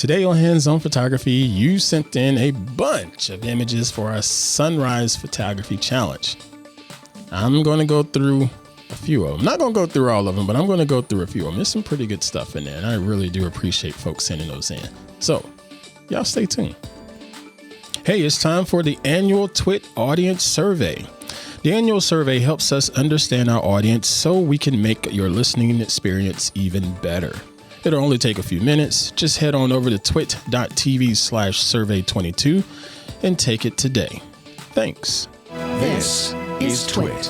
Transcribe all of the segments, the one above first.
Today on Hands On Photography, you sent in a bunch of images for our sunrise photography challenge. I'm going to go through a few of them. I'm not going to go through all of them, but I'm going to go through a few of them. There's some pretty good stuff in there, and I really do appreciate folks sending those in. So, y'all stay tuned. Hey, it's time for the annual TWiT audience survey. The annual survey helps us understand our audience so we can make your listening experience even better. It'll only take a few minutes. Just head on over to twit.tv/survey22 and take it today. Thanks. This is TWiT.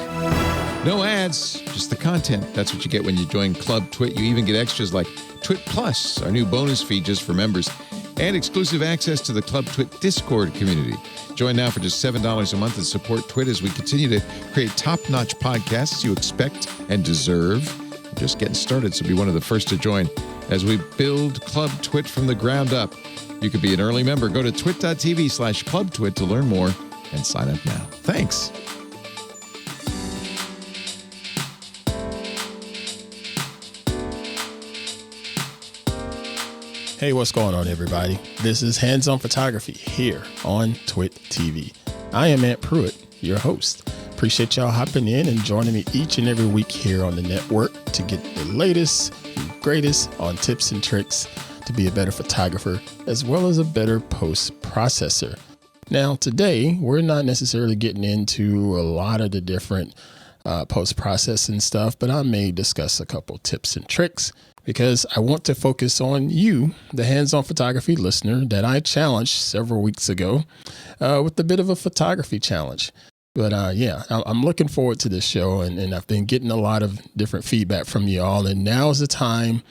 No ads, just the content. That's what you get when you join Club TWiT. You even get extras like TWiT Plus, our new bonus feed just for members, and exclusive access to the Club TWiT Discord community. Join now for just $7 a month and support TWiT as we continue to create top-notch podcasts you expect and deserve. We're just getting started, so be one of the first to join as we build Club TWiT from the ground up. You could be an early member. Go to twit.tv/clubtwit to learn more and sign up now. Thanks. Hey, what's going on, everybody? This is Hands On Photography here on TWiT TV. I am Pruitt, your host. Appreciate y'all hopping in and joining me each and every week here on the network to get the latest and greatest on tips and tricks to be a better photographer as well as a better post processor. Now, today, we're not necessarily getting into a lot of the different post processing stuff, but I may discuss a couple tips and tricks because I want to focus on you, the hands-on photography listener that I challenged several weeks ago with a bit of a photography challenge. But I'm looking forward to this show, and I've been getting a lot of different feedback from you all, and now's the time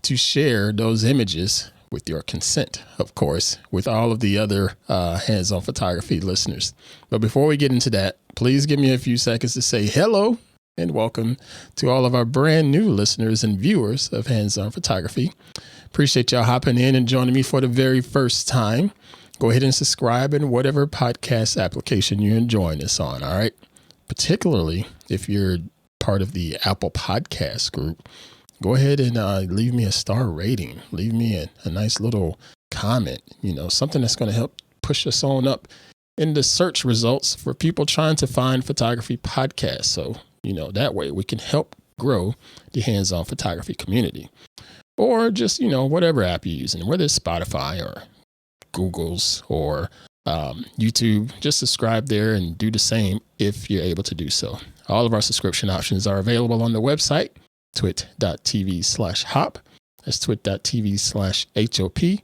to share those images with your consent, of course, with all of the other hands-on photography listeners. But before we get into that, please give me a few seconds to say hello and welcome to all of our brand new listeners and viewers of Hands On Photography. Appreciate y'all hopping in and joining me for the very first time. Go ahead and subscribe in whatever podcast application you're enjoying this on, all right? Particularly if you're part of the Apple Podcast group, go ahead and leave me a star rating. Leave me a nice little comment, something that's going to help push us on up in the search results for people trying to find photography podcasts. So, that way we can help grow the hands-on photography community. Or just, whatever app you're using, whether it's Spotify or Google's or YouTube, just subscribe there and do the same if you're able to do so. All of our subscription options are available on the website, twit.tv/hop. That's twit.tv/HOP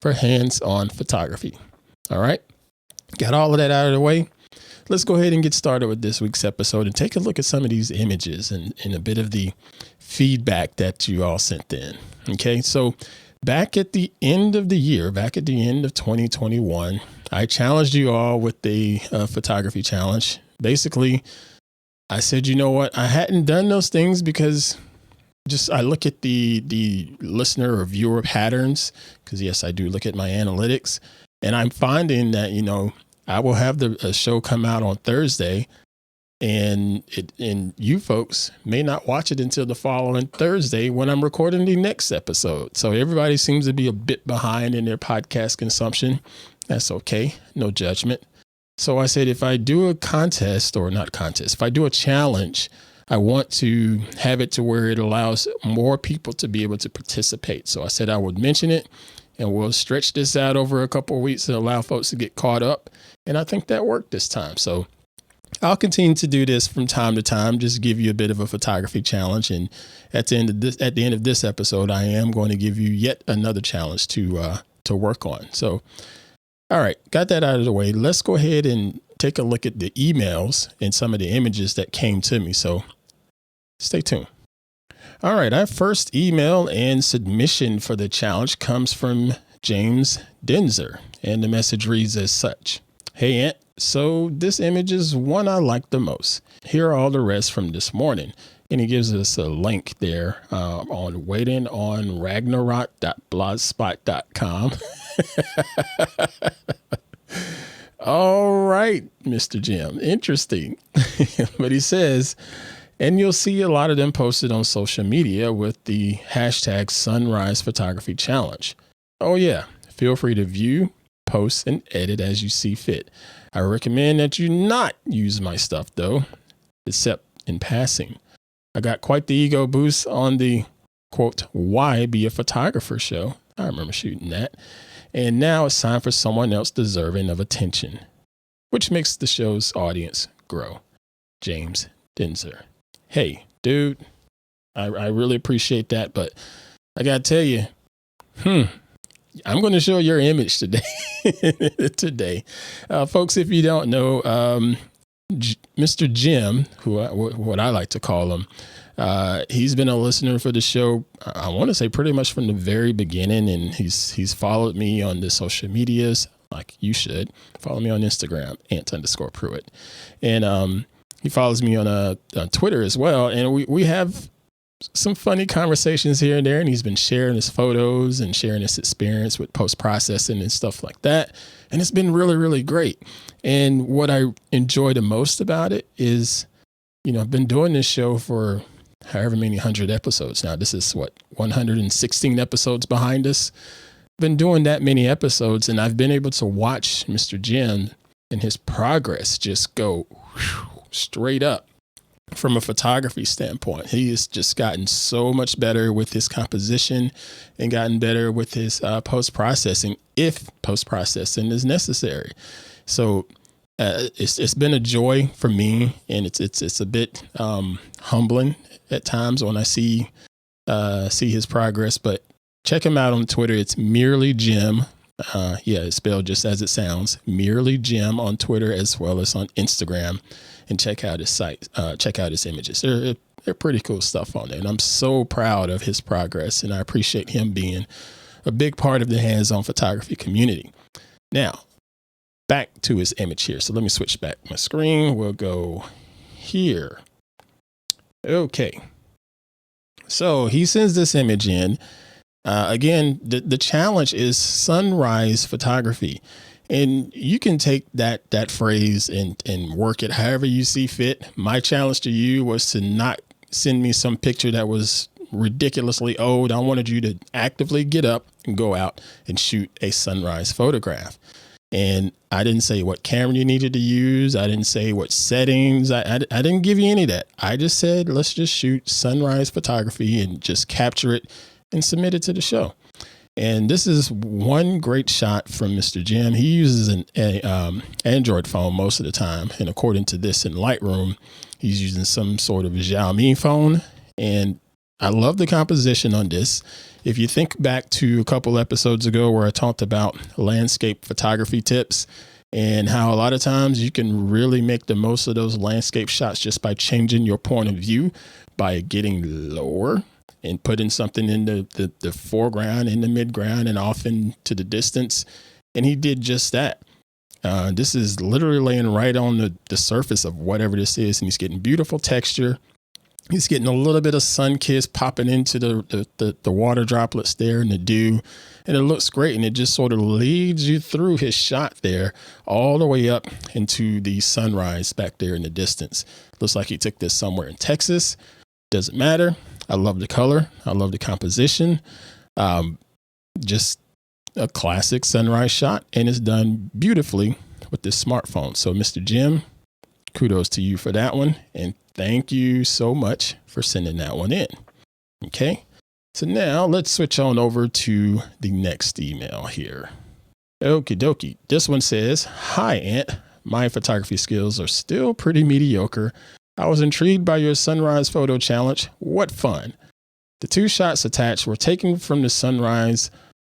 for hands-on photography. All right. Got all of that out of the way. Let's go ahead and get started with this week's episode and take a look at some of these images and a bit of the feedback that you all sent in. Okay. So back at the end of the year, back at the end of 2021, I challenged you all with the photography challenge. Basically, I said, you know what? I hadn't done those things because I look at the listener or viewer patterns, because yes, I do look at my analytics, and I'm finding that, I will have the show come out on Thursday and you folks may not watch it until the following Thursday when I'm recording the next episode. So everybody seems to be a bit behind in their podcast consumption. That's okay. No judgment. So I said, if I do a if I do a challenge, I want to have it to where it allows more people to be able to participate. So I said I would mention it and we'll stretch this out over a couple of weeks and allow folks to get caught up. And I think that worked this time. So I'll continue to do this from time to time, just give you a bit of a photography challenge. And at the end of this episode, I am going to give you yet another challenge to work on. So, all right, got that out of the way. Let's go ahead and take a look at the emails and some of the images that came to me. So stay tuned. All right, our first email and submission for the challenge comes from James Denzer, and the message reads as such. Hey, Ant. So this image is one I like the most. Here are all the rest from this morning. And he gives us a link there on waitingonragnarok.blogspot.com. All right, Mr. Jim. Interesting. But he says, and you'll see a lot of them posted on social media with the hashtag Sunrise Photography Challenge. Oh yeah, feel free to view, post, and edit as you see fit. I recommend that you not use my stuff though, except in passing. I got quite the ego boost on the quote, "Why Be a Photographer" show. I remember shooting that. And now it's time for someone else deserving of attention, which makes the show's audience grow. James Denzer. Hey, dude, I really appreciate that, but I got to tell you, I'm going to show your image today. Folks, if you don't know, Mr. Jim, what I like to call him, he's been a listener for the show. I want to say pretty much from the very beginning, and he's followed me on the social medias, like you should. Follow me on Instagram, @_Pruitt, and he follows me on Twitter as well. And we have some funny conversations here and there, and he's been sharing his photos and sharing his experience with post-processing and stuff like that. And it's been really, really great. And what I enjoy the most about it is, I've been doing this show for however many 100 episodes now. This is 116 episodes behind us. Been doing that many episodes, and I've been able to watch Mr. Jim and his progress just go straight up. From a photography standpoint, he has just gotten so much better with his composition and gotten better with his post-processing, if post-processing is necessary. So it's been a joy for me, and it's a bit humbling at times when I see his progress. But check him out on Twitter. It's merely Jim. It's spelled just as it sounds, merely Jim on Twitter as well as on Instagram. And check out his site, check out his images. They're pretty cool stuff on there. And I'm so proud of his progress, and I appreciate him being a big part of the hands-on photography community. Now, back to his image here. So let me switch back my screen. We'll go here. Okay. So he sends this image in. Again, the challenge is sunrise photography. And you can take that phrase and work it however you see fit. My challenge to you was to not send me some picture that was ridiculously old. I wanted you to actively get up and go out and shoot a sunrise photograph. And I didn't say what camera you needed to use. I didn't say what settings. I didn't give you any of that. I just said, let's just shoot sunrise photography and just capture it and submit it to the show. And this is one great shot from Mr. Jim. He uses an Android phone most of the time. And according to this in Lightroom, he's using some sort of Xiaomi phone. And I love the composition on this. If you think back to a couple episodes ago where I talked about landscape photography tips and how a lot of times you can really make the most of those landscape shots just by changing your point of view, by getting lower and putting something in the foreground, in the midground, and off into the distance. And he did just that. This is literally laying right on the surface of whatever this is. And he's getting beautiful texture. He's getting a little bit of sun kiss popping into the water droplets there and the dew. And it looks great. And it just sort of leads you through his shot there all the way up into the sunrise back there in the distance. Looks like he took this somewhere in Texas. Doesn't matter. I love the color. I love the composition. Just a classic sunrise shot, and it's done beautifully with this smartphone. So Mr. Jim, kudos to you for that one. And thank you so much for sending that one in. Okay. So now let's switch on over to the next email here. Okie dokie. This one says, "Hi, Ant. My photography skills are still pretty mediocre. I was intrigued by your sunrise photo challenge. What fun. The 2 shots attached were taken from the sunrise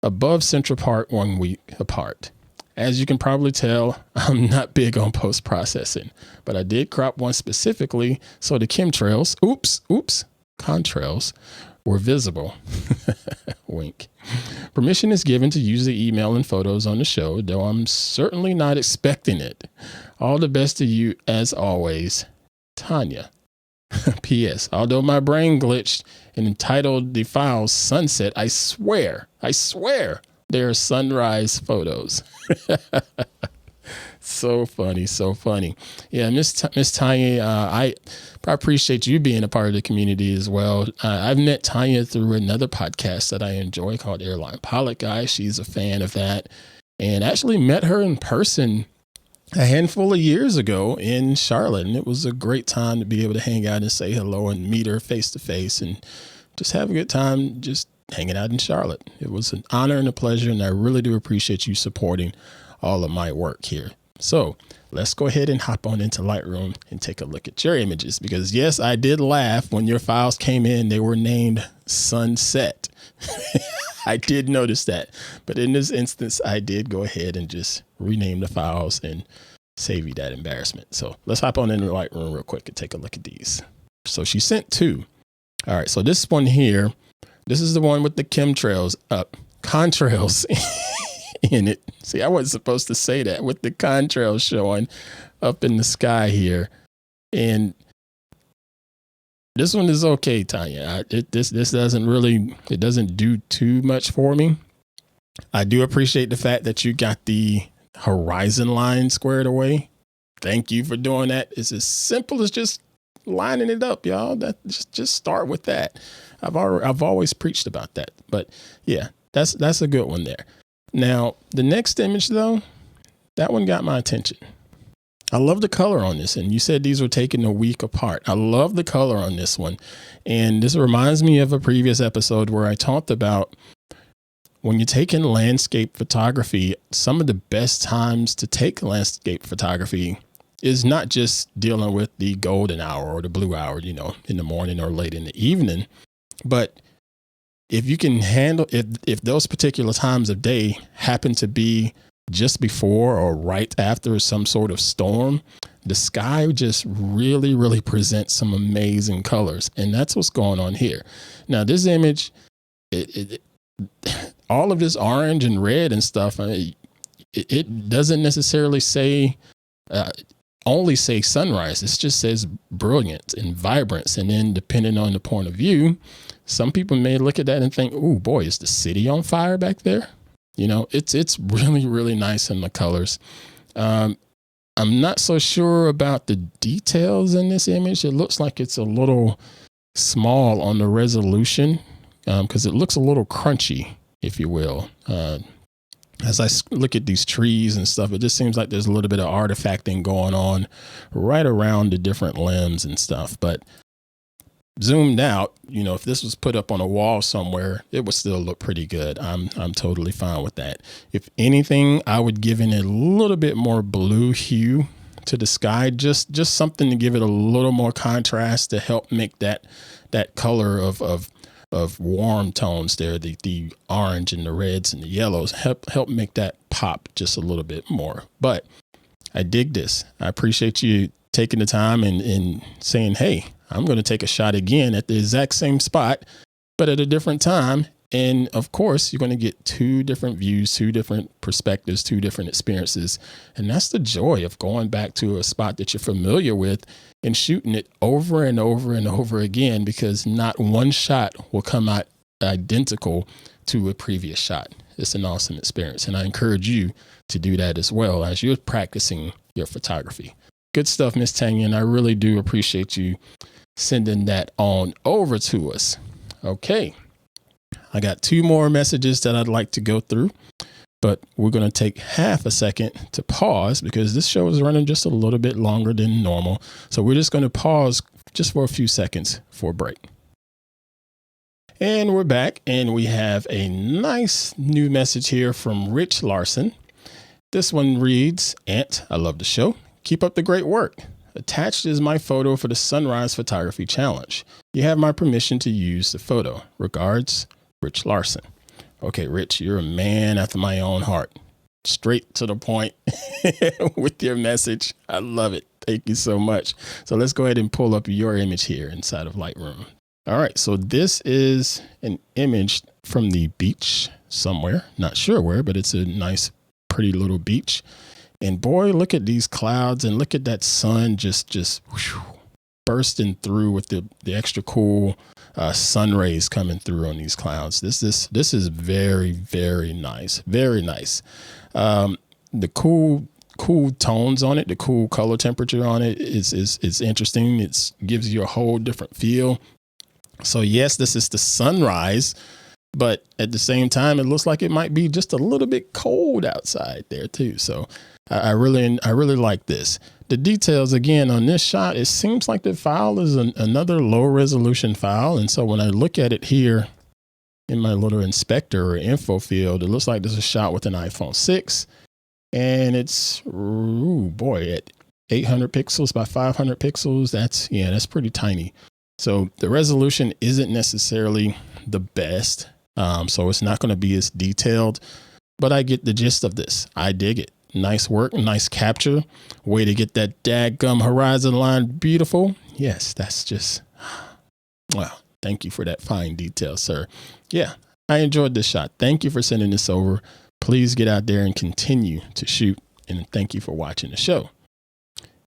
above Central Park 1 week apart. As you can probably tell, I'm not big on post-processing, but I did crop one specifically so the contrails were visible." Wink. "Permission is given to use the email and photos on the show, though I'm certainly not expecting it. All the best to you as always, Tanya. P.S. Although my brain glitched and entitled the file Sunset, I swear, they are sunrise photos." So funny, so funny. Yeah, Miss Tanya, I appreciate you being a part of the community as well. I've met Tanya through another podcast that I enjoy called Airline Pilot Guy. She's a fan of that, and actually met her in person a handful of years ago in Charlotte, and it was a great time to be able to hang out and say hello and meet her face to face and just have a good time just hanging out in Charlotte. It was an honor and a pleasure, and I really do appreciate you supporting all of my work here. So let's go ahead and hop on into Lightroom and take a look at your images, because yes, I did laugh when your files came in. They were named Sunset. I did notice that, but in this instance, I did go ahead and just rename the files and save you that embarrassment. So let's hop on into Lightroom real quick and take a look at these. So she sent two. All right, so this one here, this is the one with the contrails in it. See, I wasn't supposed to say that, with the contrails showing up in the sky here. And this one is okay, Tanya. This doesn't do too much for me. I do appreciate the fact that you got the horizon line squared away. Thank you for doing that. It's as simple as just lining it up, y'all. That just start with that. I've always preached about that. But yeah, that's a good one there. Now, the next image though, that one got my attention. I love the color on this. And you said these were taken a week apart. I love the color on this one. And this reminds me of a previous episode where I talked about when you're taking landscape photography, some of the best times to take landscape photography is not just dealing with the golden hour or the blue hour, in the morning or late in the evening, but if you can handle if those particular times of day happen to be just before or right after some sort of storm, the sky just really, really presents some amazing colors. And that's what's going on here. Now, this image, all of this orange and red and stuff, it doesn't necessarily say, only say sunrise. It just says brilliant and vibrance. And then depending on the point of view, some people may look at that and think, oh boy, is the city on fire back there? It's really, really nice in the colors. I'm not so sure about the details in this image. It looks like it's a little small on the resolution because it looks a little crunchy, if you will. As I look at these trees and stuff, it just seems like there's a little bit of artifacting going on right around the different limbs and stuff. But zoomed out, if this was put up on a wall somewhere, it would still look pretty good. I'm totally fine with that. If anything, I would give it a little bit more blue hue to the sky, just something to give it a little more contrast to help make that color of warm tones there, the orange and the reds and the yellows, help make that pop just a little bit more. But I dig this. I appreciate you taking the time and saying, hey, I'm going to take a shot again at the exact same spot, but at a different time. And of course, you're going to get two different views, two different perspectives, two different experiences. And that's the joy of going back to a spot that you're familiar with and shooting it over and over and over again, because not one shot will come out identical to a previous shot. It's an awesome experience. And I encourage you to do that as well as you're practicing your photography. Good stuff, Miss Tanya. And I really do appreciate you sending that on over to us. Okay. I got two more messages that I'd like to go through, but we're going to take half a second to pause because this show is running just a little bit longer than normal. So we're just going to pause just for a few seconds for a break. And we're back, and we have a nice new message here from Rich Larson. This one reads, Ant, I love the show. Keep up the great work. Attached is my photo for the Sunrise Photography Challenge. You have my permission to use the photo. Regards, Rich Larson. Okay, Rich, you're a man after my own heart. Straight to the point with your message. I love it. Thank you so much. So let's go ahead and pull up your image here inside of Lightroom. All right, so this is an image from the beach somewhere. Not sure where, but it's a nice, pretty little beach. And boy, look at these clouds and look at that sun just whoosh, bursting through with the extra cool sun rays coming through on these clouds. This is very, very nice. Very nice. The cool cool tones on it. The cool color temperature on it is interesting. It gives you a whole different feel. So yes, this is the sunrise, but at the same time, it looks like it might be just a little bit cold outside there too. So I really like this. The details again on this shot, it seems like the file is another low resolution file. And so when I look at it here in my little inspector or info field, it looks like this is shot with an iPhone 6 and it's, at 800 pixels by 500 pixels. That's pretty tiny. So the resolution isn't necessarily the best. So it's not going to be as detailed, but I get the gist of this. I dig it. Nice work, nice capture. Way to get that dadgum horizon line beautiful. Yes, that's just, wow. Thank you for that fine detail, sir. Yeah, I enjoyed this shot. Thank you for sending this over. Please get out there and continue to shoot. And thank you for watching the show.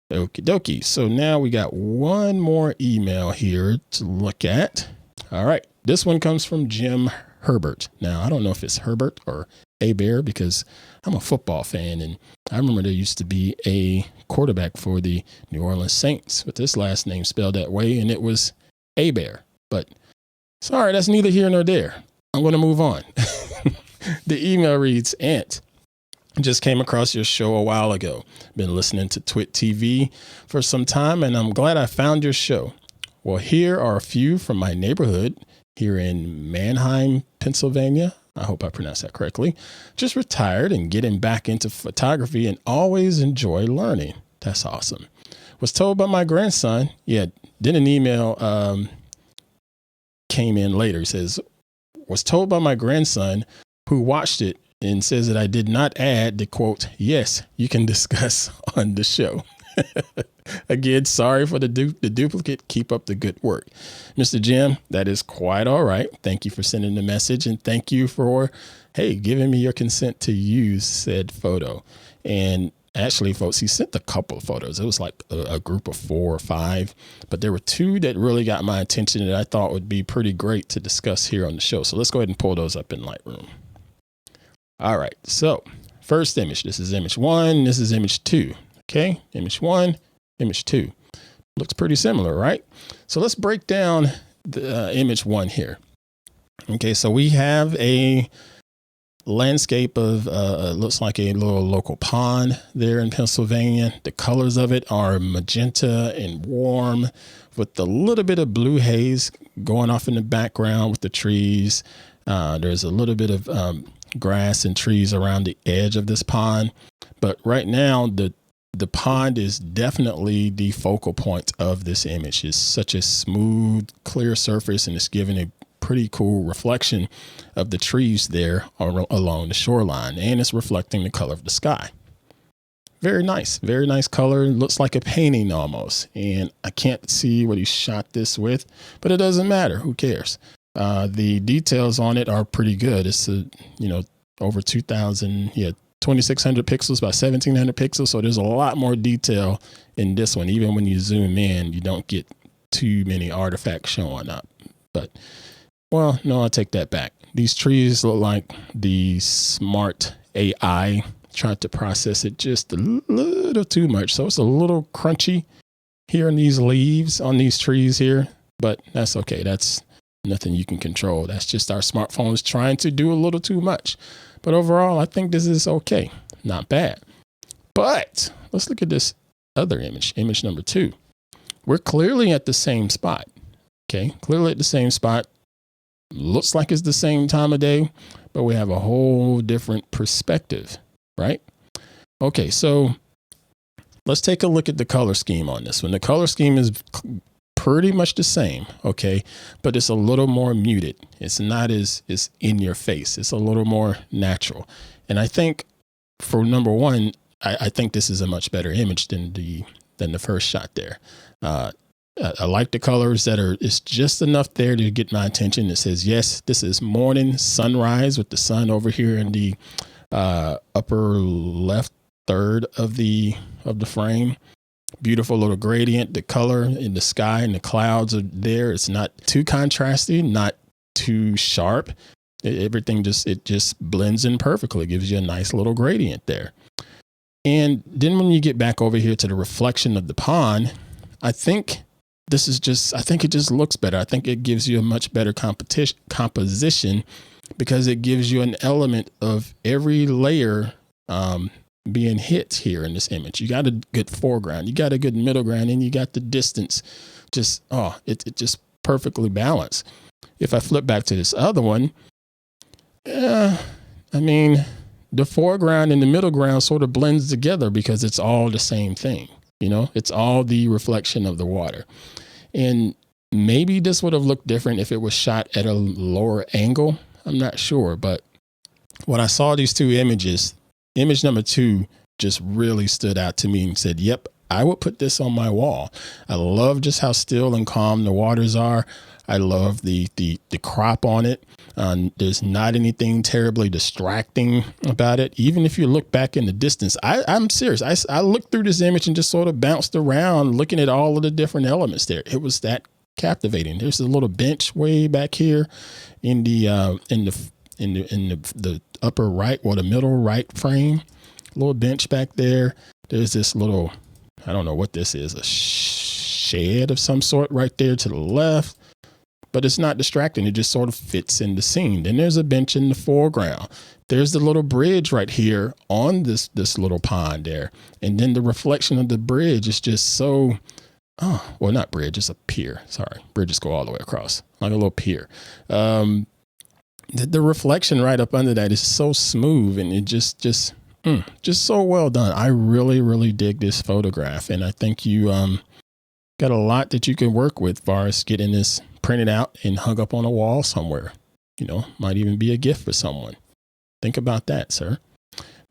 Okie dokie. So now we got one more email here to look at. All right. This one comes from Jim Herbert. Now, I don't know if it's Herbert or A-Bear because I'm a football fan. And I remember there used to be a quarterback for the New Orleans Saints with this last name spelled that way. And it was A-Bear. But sorry, that's neither here nor there. I'm going to move on. The email reads, Ant, just came across your show a while ago. Been listening to TWiT TV for some time, and I'm glad I found your show. Well, here are a few from my neighborhood here in Manheim, Pennsylvania. I hope I pronounced that correctly. Just retired and getting back into photography and always enjoy learning. That's awesome. Was told by my grandson. Yeah, did an email came in later. He says, was told by my grandson who watched it and says that I did not add the quote, yes, you can discuss on the show. Again, sorry for the duplicate. Keep up the good work. Mr. Jim, that is quite all right. Thank you for sending the message and thank you for, giving me your consent to use said photo. And actually, folks, he sent a couple of photos. It was like a group of 4 or 5, but there were 2 that really got my attention that I thought would be pretty great to discuss here on the show. So let's go ahead and pull those up in Lightroom. All right. So first image, this is image 1. This is image 2. Okay. Image 1, image 2. Looks pretty similar, right? So let's break down the image 1 here. Okay. So we have a landscape of looks like a little local pond there in Pennsylvania. The colors of it are magenta and warm with a little bit of blue haze going off in the background with the trees. There's a little bit of grass and trees around the edge of this pond. But right now, the pond is definitely the focal point of this image. It's such a smooth, clear surface, and it's giving a pretty cool reflection of the trees there along the shoreline, and it's reflecting the color of the sky. Very nice color. Looks like a painting almost, and I can't see what he shot this with, but it doesn't matter. Who cares? The details on it are pretty good. It's over 2,600 pixels by 1,700 pixels. So there's a lot more detail in this one. Even when you zoom in, you don't get too many artifacts showing up. But well, no, I'll take that back. These trees look like the smart AI tried to process it just a little too much. So it's a little crunchy here in these leaves on these trees here, but that's okay. That's nothing you can control. That's just our smartphones trying to do a little too much. But overall, I think this is okay. Not bad. But let's look at this other image, image number 2. We're clearly at the same spot. Okay, clearly at the same spot. Looks like it's the same time of day, but we have a whole different perspective, right? Okay, so let's take a look at the color scheme on this one. The color scheme is pretty much the same, okay, but it's a little more muted. It's not as in your face. It's a little more natural. And I think for number 1, I think this is a much better image than the first shot there. I like the colors it's just enough there to get my attention. It says, yes, this is morning sunrise with the sun over here in the upper left third of the frame. Beautiful little gradient. The color in the sky and the clouds are there. It's not too contrasty, not too sharp. Everything just blends in perfectly. It gives you a nice little gradient there. And then when you get back over here to the reflection of the pond, I think it just looks better. I think it gives you a much better composition because it gives you an element of every layer being hit here in this image. You got a good foreground, you got a good middle ground, and you got the distance. It just perfectly balanced. If I flip back to this other one, the foreground and the middle ground sort of blends together because it's all the same thing. It's all the reflection of the water. And maybe this would have looked different if it was shot at a lower angle. I'm not sure. But when I saw these two images, image number 2 just really stood out to me and said, yep, I would put this on my wall. I love just how still and calm the waters are. I love the crop on it. There's not anything terribly distracting about it. Even if you look back in the distance, I'm serious. I looked through this image and just sort of bounced around looking at all of the different elements there. It was that captivating. There's a little bench way back here in the upper right or the middle right frame, a little bench back there. There's this little, I don't know what this is, a shed of some sort right there to the left. But it's not distracting. It just sort of fits in the scene. Then there's a bench in the foreground. There's the little bridge right here on this little pond there. And then the reflection of the bridge is just so, not bridge, it's a pier. Sorry, bridges go all the way across, like a little pier. The reflection right up under that is so smooth, and it just so well done. I really, really dig this photograph. And I think you got a lot that you can work with as far as getting this printed out and hung up on a wall somewhere. Might even be a gift for someone. Think about that, sir.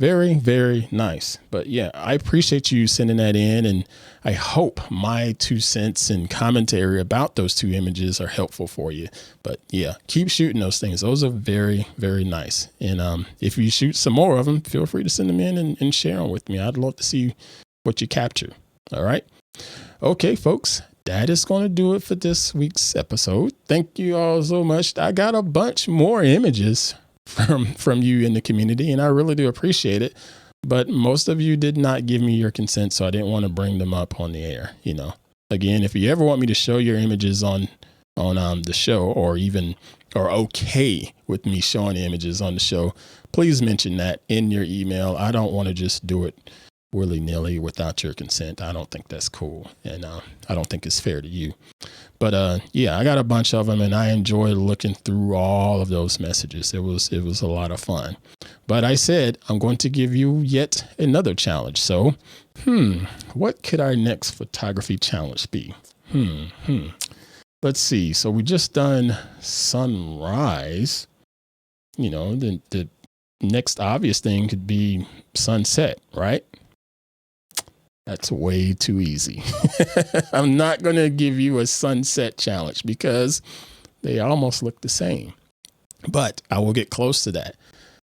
Very, very nice. But yeah, I appreciate you sending that in, and I hope my 2 cents and commentary about those 2 images are helpful for you. But yeah, keep shooting those things. Those are very, very nice. And if you shoot some more of them, feel free to send them in and share them with me. I'd love to see what you capture. All right. Okay, folks. That is going to do it for this week's episode. Thank you all so much. I got a bunch more images from you in the community, and I really do appreciate it. But most of you did not give me your consent, so I didn't want to bring them up on the air. Again, if you ever want me to show your images on the show, or okay with me showing the images on the show, please mention that in your email. I don't want to just do it willy-nilly without your consent. I don't think that's cool, and I don't think it's fair to you. But yeah, I got a bunch of them, and I enjoyed looking through all of those messages. It was a lot of fun. But I said I'm going to give you yet another challenge. So, what could our next photography challenge be? Let's see. So we just done sunrise. The next obvious thing could be sunset, right? That's way too easy. I'm not going to give you a sunset challenge because they almost look the same, but I will get close to that.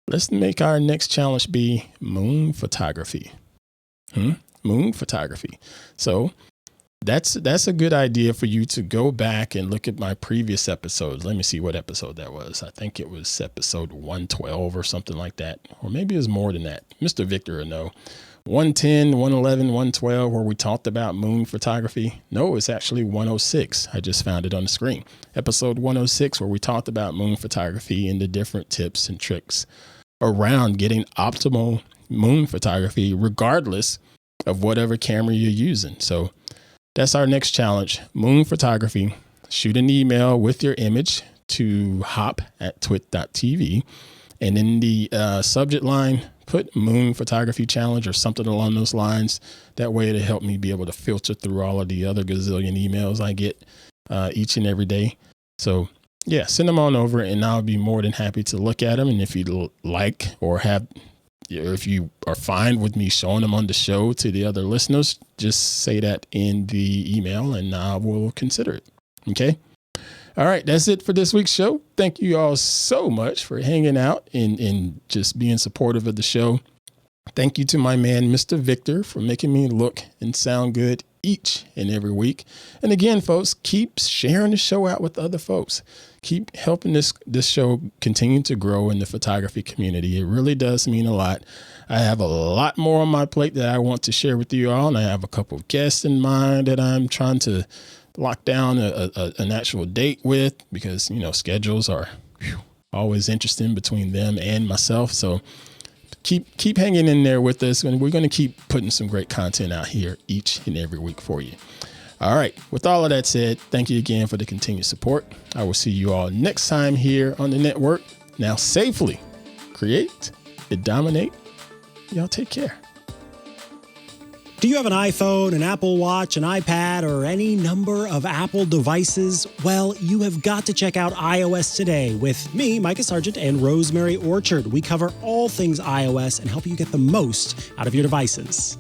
Let's make our next challenge be moon photography. Moon photography. So that's a good idea for you to go back and look at my previous episodes. Let me see what episode that was. I think it was episode 112 or something like that. Or maybe it was more than that. Mr. Victor will know. 110, 111, 112, where we talked about moon photography. No, it's actually 106. I just found it on the screen. Episode 106, where we talked about moon photography and the different tips and tricks around getting optimal moon photography, regardless of whatever camera you're using. So that's our next challenge, moon photography. Shoot an email with your image to hop@twit.tv. And in the subject line, put moon photography challenge or something along those lines. That way it'll help me be able to filter through all of the other gazillion emails I get each and every day. So yeah, send them on over and I'll be more than happy to look at them. And if you like or if you are fine with me showing them on the show to the other listeners, just say that in the email and I will consider it. Okay. All right, that's it for this week's show. Thank you all so much for hanging out and just being supportive of the show. Thank you to my man, Mr. Victor, for making me look and sound good each and every week. And again, folks, keep sharing the show out with other folks. Keep helping this show continue to grow in the photography community. It really does mean a lot. I have a lot more on my plate that I want to share with you all. And I have a couple of guests in mind that I'm trying to lock down an actual date with, because, schedules are always interesting between them and myself. So keep hanging in there with us, and we're going to keep putting some great content out here each and every week for you. All right. With all of that said, thank you again for the continued support. I will see you all next time here on the network. Now, safely create and dominate. Y'all take care. Do you have an iPhone, an Apple Watch, an iPad, or any number of Apple devices? Well, you have got to check out iOS Today with me, Micah Sargent, and Rosemary Orchard. We cover all things iOS and help you get the most out of your devices.